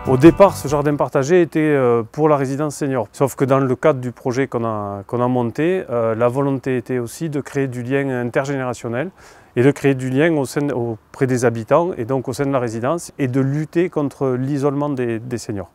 Au départ, ce jardin partagé était pour la résidence senior. Sauf que dans le cadre du projet qu'on a monté, la volonté était aussi de créer du lien intergénérationnel et de créer du lien auprès des habitants et donc au sein de la résidence et de lutter contre l'isolement des seniors.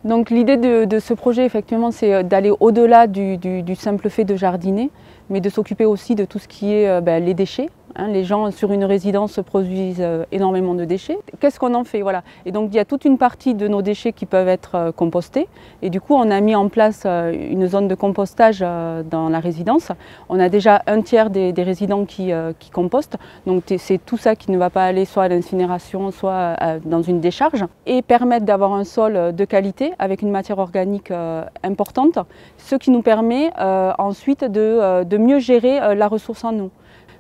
Donc l'idée de ce projet, effectivement, c'est d'aller au-delà du simple fait de jardiner, mais de s'occuper aussi de tout ce qui est les déchets. Les gens sur une résidence produisent énormément de déchets. Qu'est-ce qu'on en fait? Voilà. Et donc il y a toute une partie de nos déchets qui peuvent être compostés. Et du coup, on a mis en place une zone de compostage dans la résidence. On a déjà un tiers des résidents qui compostent. Donc c'est tout ça qui ne va pas aller soit à l'incinération, soit dans une décharge. Et permettre d'avoir un sol de qualité avec une matière organique importante, ce qui nous permet ensuite de mieux gérer la ressource en eau.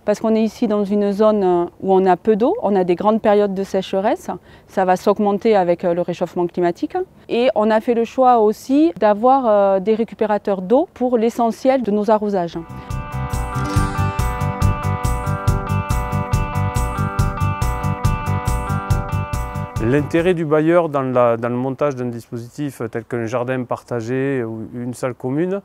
Parce qu'on est ici dans une zone où on a peu d'eau, on a des grandes périodes de sécheresse, ça va s'augmenter avec le réchauffement climatique. Et on a fait le choix aussi d'avoir des récupérateurs d'eau pour l'essentiel de nos arrosages. L'intérêt du bailleur dans le montage d'un dispositif tel qu'un jardin partagé ou une salle commune,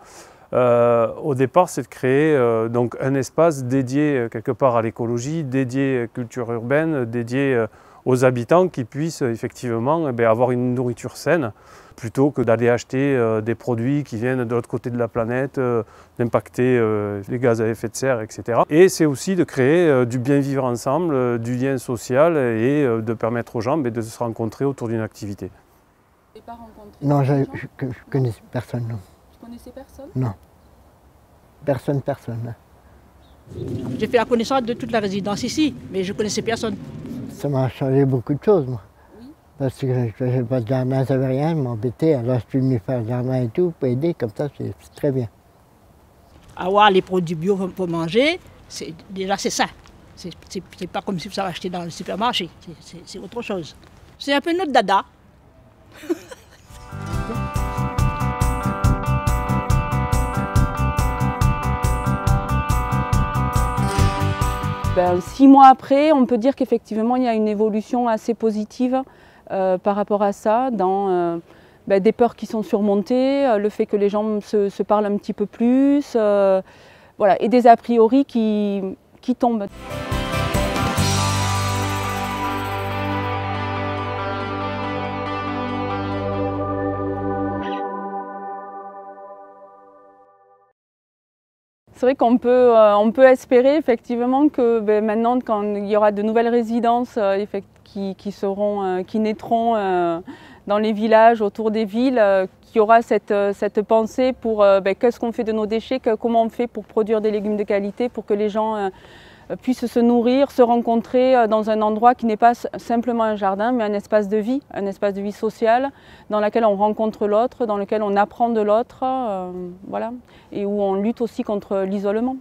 au départ, c'est de créer donc un espace dédié quelque part à l'écologie, dédié à la culture urbaine, dédié aux habitants qui puissent effectivement avoir une nourriture saine plutôt que d'aller acheter des produits qui viennent de l'autre côté de la planète, d'impacter les gaz à effet de serre, etc. Et c'est aussi de créer du bien vivre ensemble, du lien social et de permettre aux gens de se rencontrer autour d'une activité. Vous n'avez pas rencontré Non, je connais personne, non. Vous connaissez personne? Non. Personne. J'ai fait la connaissance de toute la résidence ici, mais je ne connaissais personne. Ça m'a changé beaucoup de choses, moi. Oui. Parce que je ne faisais pas de jardin, ça ne veut rien, je m'embêtais. Alors je suis venu faire le jardin et tout, pour aider, comme ça, c'est très bien. Avoir les produits bio pour manger, déjà c'est ça. C'est pas comme si ça achetait dans le supermarché, c'est autre chose. C'est un peu notre dada. Ben, 6 mois après, on peut dire qu'effectivement il y a une évolution assez positive par rapport à ça, dans des peurs qui sont surmontées, le fait que les gens se parlent un petit peu plus, voilà, et des a priori qui tombent. C'est vrai qu'on peut espérer effectivement que maintenant, quand il y aura de nouvelles résidences qui naîtront dans les villages, autour des villes, qu'il y aura cette pensée pour qu'est-ce qu'on fait de nos déchets, comment on fait pour produire des légumes de qualité, pour que les gens puissent se nourrir, se rencontrer dans un endroit qui n'est pas simplement un jardin, mais un espace de vie sociale, dans lequel on rencontre l'autre, dans lequel on apprend de l'autre, voilà, et où on lutte aussi contre l'isolement.